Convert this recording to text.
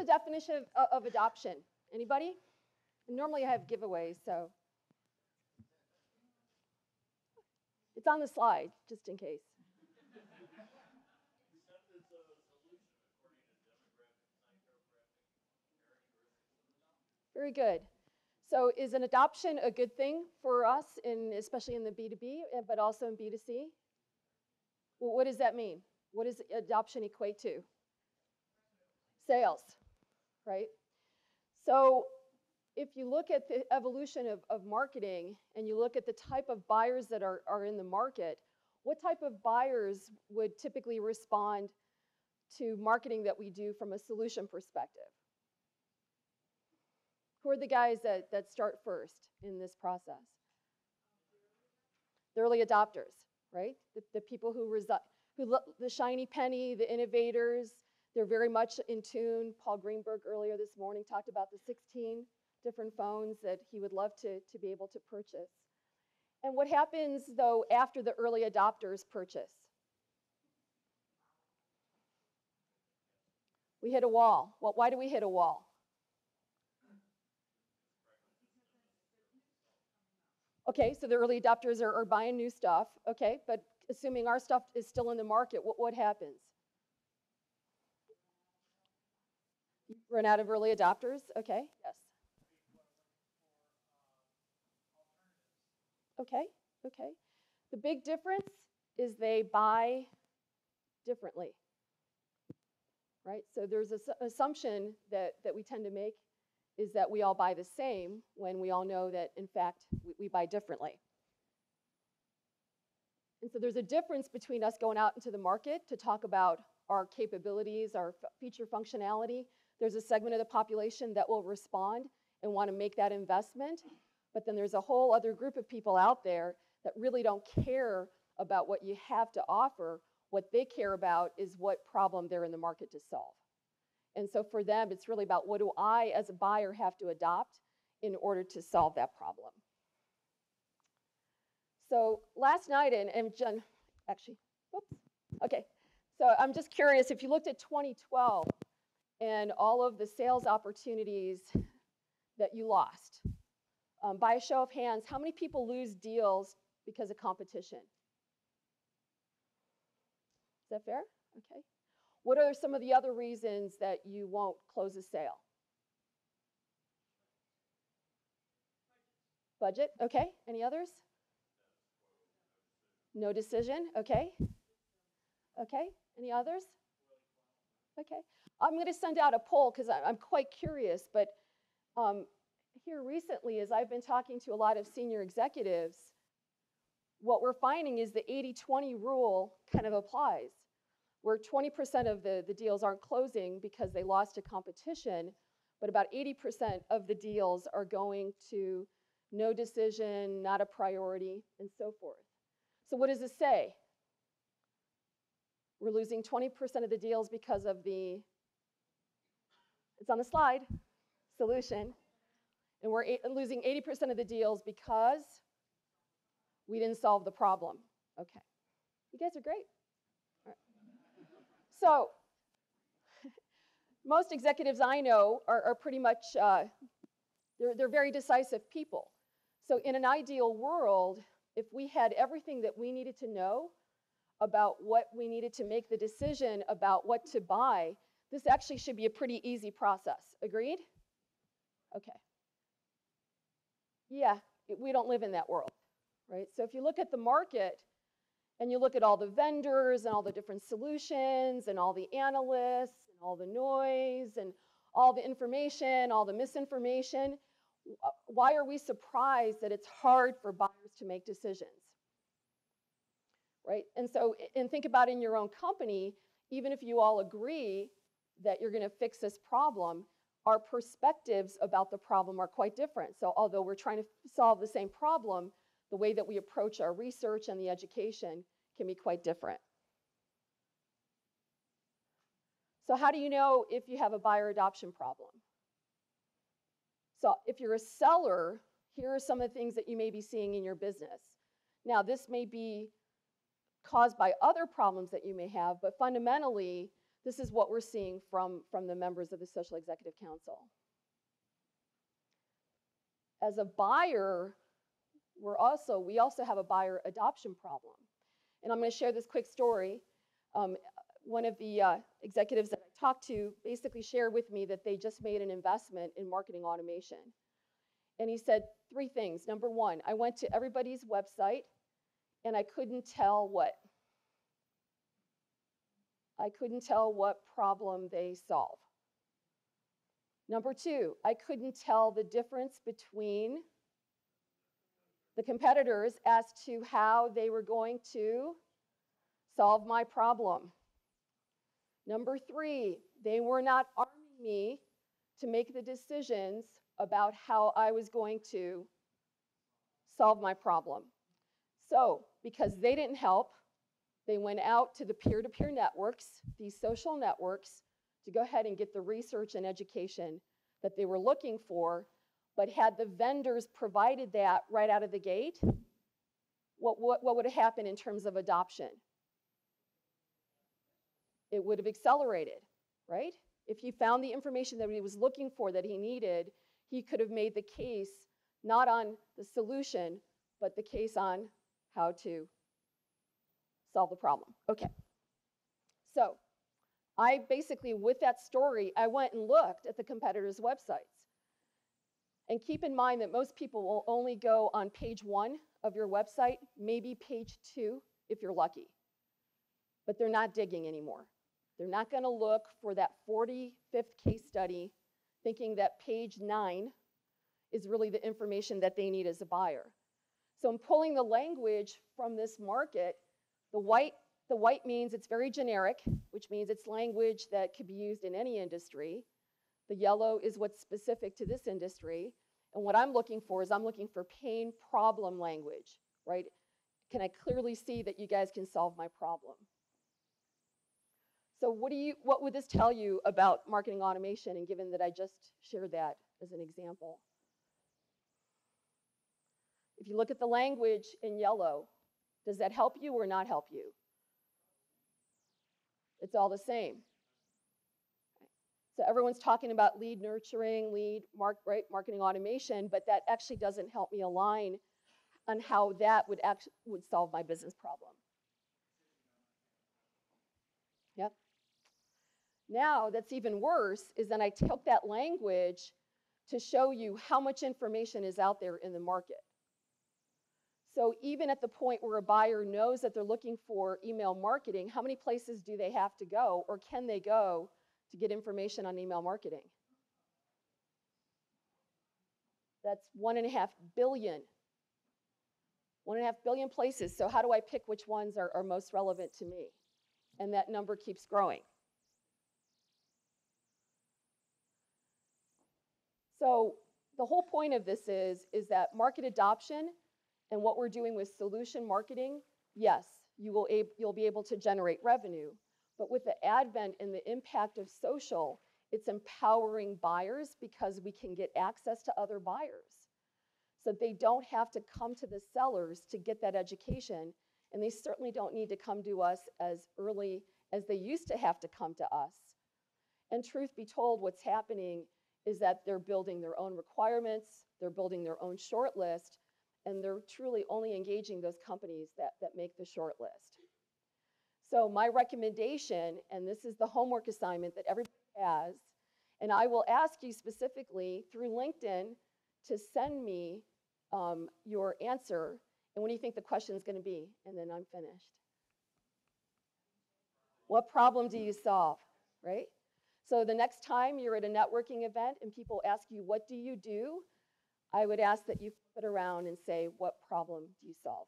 the definition of adoption? Anybody? Normally I have giveaways, so. It's on the slide, just in case. Very good. So is an adoption a good thing for us, especially in the B2B, but also in B2C? Well, what does that mean? What does adoption equate to? Sales, right? So if you look at the evolution of marketing and you look at the type of buyers that are in the market, what type of buyers would typically respond to marketing that we do from a solution perspective? Who are the guys that start first in this process? The early adopters, right? The people the shiny penny, the innovators, they're very much in tune. Paul Greenberg earlier this morning talked about the 16 different phones that he would love to be able to purchase. And what happens, though, after the early adopters purchase? We hit a wall. Well, why do we hit a wall? Okay, so the early adopters are buying new stuff, okay, but assuming our stuff is still in the market, what happens? You run out of early adopters, okay, yes. Okay. The big difference is they buy differently, right? So there's an assumption that we tend to make is that we all buy the same when we all know that, in fact, we buy differently. And so there's a difference between us going out into the market to talk about our capabilities, our feature functionality. There's a segment of the population that will respond and want to make that investment. But then there's a whole other group of people out there that really don't care about what you have to offer. What they care about is what problem they're in the market to solve. And so for them, it's really about what do I, as a buyer, have to adopt in order to solve that problem. So last night, and Jen, actually, whoops, okay. So I'm just curious, if you looked at 2012 and all of the sales opportunities that you lost, by a show of hands, how many people lose deals because of competition? Is that fair? Okay. What are some of the other reasons that you won't close a sale? Budget, okay. Any others? No decision, okay. Okay, any others? Okay. I'm going to send out a poll because I'm quite curious, but here recently, as I've been talking to a lot of senior executives, what we're finding is the 80-20 rule kind of applies, where 20% of the deals aren't closing because they lost to competition, but about 80% of the deals are going to no decision, not a priority, and so forth. So what does this say? We're losing 20% of the deals because of it's on the slide, solution. And we're losing 80% of the deals because we didn't solve the problem. Okay. You guys are great. All right. So most executives I know are pretty much, they're very decisive people. So in an ideal world, if we had everything that we needed to know about what we needed to make the decision about what to buy, this actually should be a pretty easy process. Agreed? Okay. Yeah, we don't live in that world, right? So if you look at the market and you look at all the vendors and all the different solutions and all the analysts and all the noise and all the information, all the misinformation, why are we surprised that it's hard for buyers to make decisions? Right? And so, and think about in your own company, even if you all agree that you're going to fix this problem, our perspectives about the problem are quite different. So although we're trying to solve the same problem, the way that we approach our research and the education can be quite different. So how do you know if you have a buyer adoption problem? So if you're a seller, here are some of the things that you may be seeing in your business. Now, this may be caused by other problems that you may have, but fundamentally, This is what we're seeing from the members of the Social Executive Council. As a buyer, we also have a buyer adoption problem. And I'm going to share this quick story. One of the executives that I talked to basically shared with me that they just made an investment in marketing automation. And he said 3 things. Number 1, I went to everybody's website and I couldn't tell what problem they solve. Number 2, I couldn't tell the difference between the competitors as to how they were going to solve my problem. Number 3, they were not arming me to make the decisions about how I was going to solve my problem. So, because they didn't help, they went out to the peer-to-peer networks, these social networks, to go ahead and get the research and education that they were looking for. But had the vendors provided that right out of the gate, what would have happened in terms of adoption? It would have accelerated, right? If he found the information that he was looking for, that he needed, he could have made the case not on the solution, but the case on how to solve the problem. Okay. So I basically, with that story, I went and looked at the competitors' websites. And keep in mind that most people will only go on page 1 of your website, maybe page 2 if you're lucky. But they're not digging anymore. They're not going to look for that 45th case study thinking that page 9 is really the information that they need as a buyer. So I'm pulling the language from this market. The white means it's very generic, which means it's language that could be used in any industry. The yellow is what's specific to this industry. And what I'm looking for is I'm looking for pain problem language, right? Can I clearly see that you guys can solve my problem? So what would this tell you about marketing automation, and given that I just shared that as an example? If you look at the language in yellow, does that help you or not help you? It's all the same. So everyone's talking about lead nurturing, marketing automation, but that actually doesn't help me align on how that would solve my business problem. Yep. Now, that's even worse, is then I took that language to show you how much information is out there in the market. So even at the point where a buyer knows that they're looking for email marketing, how many places do they have to go, or can they go to get information on email marketing? That's 1.5 billion. 1.5 billion places. So how do I pick which ones are most relevant to me? And that number keeps growing. So the whole point of this is that market adoption and what we're doing with solution marketing, yes, you'll be able to generate revenue. But with the advent and the impact of social, it's empowering buyers because we can get access to other buyers. So they don't have to come to the sellers to get that education, and they certainly don't need to come to us as early as they used to have to come to us. And truth be told, what's happening is that they're building their own requirements, they're building their own short list, and they're truly only engaging those companies that make the short list. So my recommendation, and this is the homework assignment that everybody has, and I will ask you specifically through LinkedIn to send me your answer, and what do you think the question is going to be? And then I'm finished. What problem do you solve, right? So the next time you're at a networking event and people ask you, what do you do? I would ask that you flip it around and say, what problem do you solve?